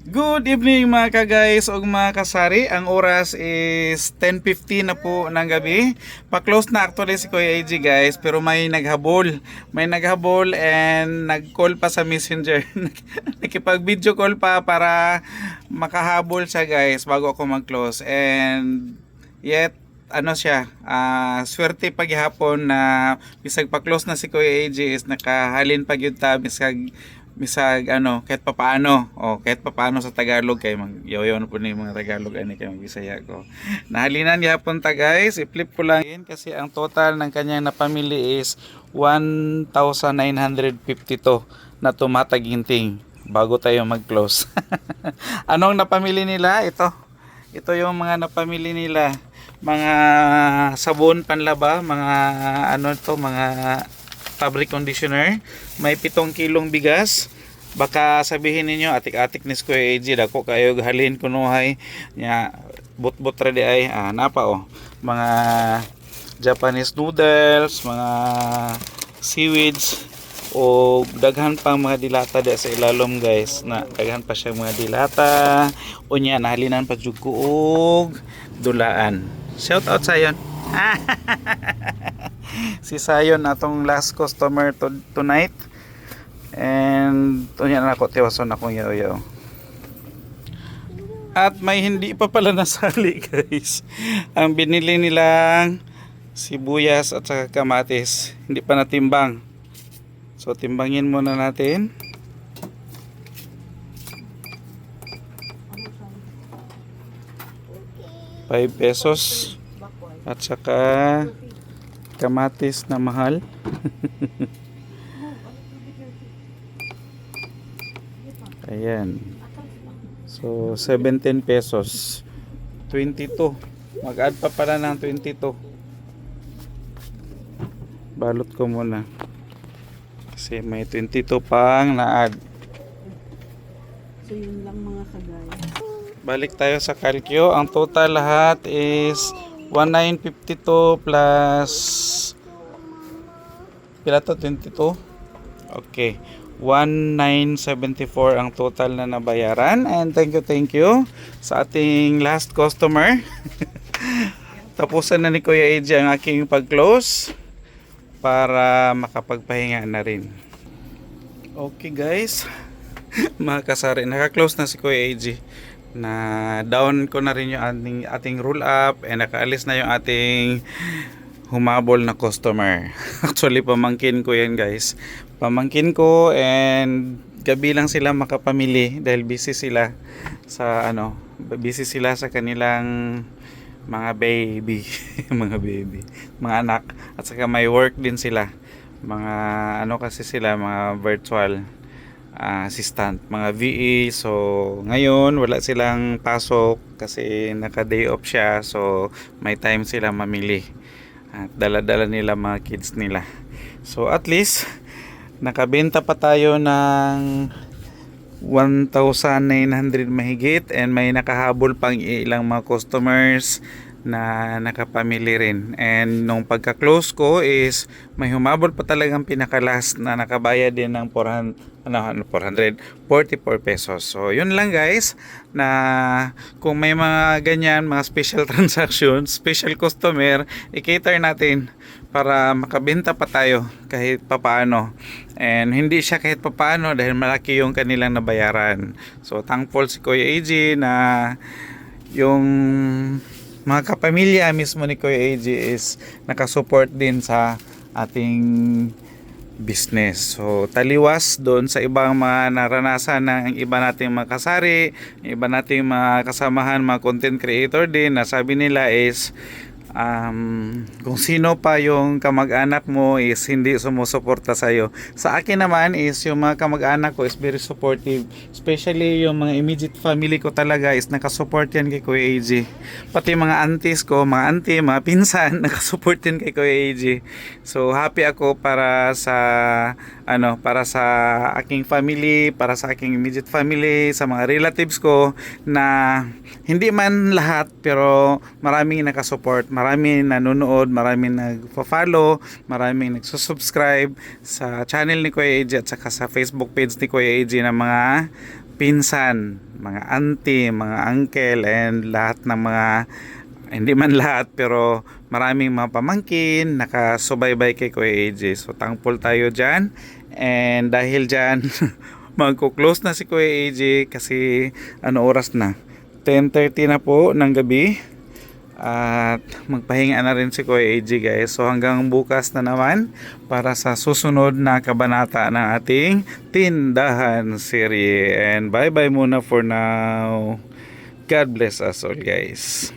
Good evening mga ka-guys o mga kasari. Ang oras is 10:50 na po ng gabi. Pa-close na actually si Kuya AJ guys, pero may naghabol. May naghabol and nag-call pa sa messenger. Nakipag-video call pa para makahabol siya guys bago ako mag-close. And yet ano siya, swerte paghihapon na bisag pa-close na si Kuya AJ is nakahalin pa gyud ta misag ano kahit papaano kahit papaano sa Tagalog kay magyoyon po ni mga Tagalog ani kay magbisaya ko nahalinan yapon ta guys i-flip ko lang yun kasi ang total ng kanyang napamili is 1,952 na tumataginting bago tayo mag-close. Anong napamili nila? Ito yung mga napamili nila, mga sabon panlaba, mga ano to, mga fabric conditioner, may 7 kilong bigas. Baka sabihin ninyo atik-atik ni Square AG dako kayo halin kunuhay nya bot-bot ready ay napa mga Japanese noodles, mga seaweeds o daghan pang mga dilata di sa ilalom guys, na daghan pa siya mga dilata unya nahalinan pa jud ko og dulaan. Shout out sa yon. Si Sayon atong last customer tonight and unya na ako tiwason akong yaw-yaw. At may hindi pa pala nasali guys. Ang binili nilang sibuyas at saka kamatis hindi pa natimbang, so timbangin muna natin. ₱5 at saka kamatis na mahal. Ayan. So 17 pesos. 22. Mag-add pa pala ng 22. Balot ko muna. Kasi may 22 pang na-add. So yun lang mga kagaya. Balik tayo sa calcio. Ang total lahat is 1952 plus pila to 22. Okay. 1974 ang total na nabayaran, and thank you sa ating last customer. Tapusan na ni Kuya AJ ang aking pag-close para makapagpahinga na rin. Okay guys, mga kasari, naka-close na si Kuya AJ. Na down ko na rin yung ating roll up and nakaalis na yung ating humabol na customer. Actually pamangkin ko yan guys, pamangkin ko, and gabi lang sila makapamili dahil busy sila sa kanilang mga baby mga anak, at saka may work din sila, mga kasi sila mga virtual assistant, mga VE. So ngayon wala silang pasok kasi naka day off siya, so may time sila mamili at dala-dala nila mga kids nila. So at least nakabenta pa tayo ng 1,900 mahigit, and may nakahabol pang ilang mga customers na nakapamili rin. And nung pagka-close ko is may humabol pa talagang pinaka-last na nakabayad din ng 444 pesos. So yun lang guys, na kung may mga ganyan, mga special transactions, special customer, i-cater natin para makabenta pa tayo kahit papaano. And hindi siya kahit papaano dahil malaki yung kanilang nabayaran. So thankful si Kuya AJ na yung mga kapamilya mismo ni Kuya AJ is nakasupport din sa ating business. So taliwas doon sa ibang mga naranasan ng iba nating mga kasari, iba nating mga kasamahan, mga content creator din, na sabi nila is kung sino pa yung kamag-anak mo is hindi sumusuporta sa'yo. Sa akin naman is yung mga kamag-anak ko is very supportive, especially yung mga immediate family ko talaga is nakasupport yan kay Kuya AJ. Pati mga aunties ko, mga auntie, mga pinsan, nakasupport yan kay Kuya AJ. So happy ako para sa aking family, para sa aking immediate family, sa mga relatives ko, na hindi man lahat pero maraming nakasupport, maraming nanonood, maraming nagfa-follow, maraming nagsusubscribe sa channel ni Kuya AJ at saka sa Facebook page ni Kuya AJ na mga pinsan, mga auntie, mga uncle, and lahat ng mga, hindi man lahat, pero maraming mga pamangkin nakasubaybay kay Kuya AJ. So thankful tayo dyan. And dahil dyan, magko-close na si Kuya AJ kasi ano oras na? 10:30 na po ng gabi. At magpahinga na rin si Kuya AJ, guys. So hanggang bukas na naman para sa susunod na kabanata ng ating Tindahan serye. And bye bye muna for now. God bless us all, guys.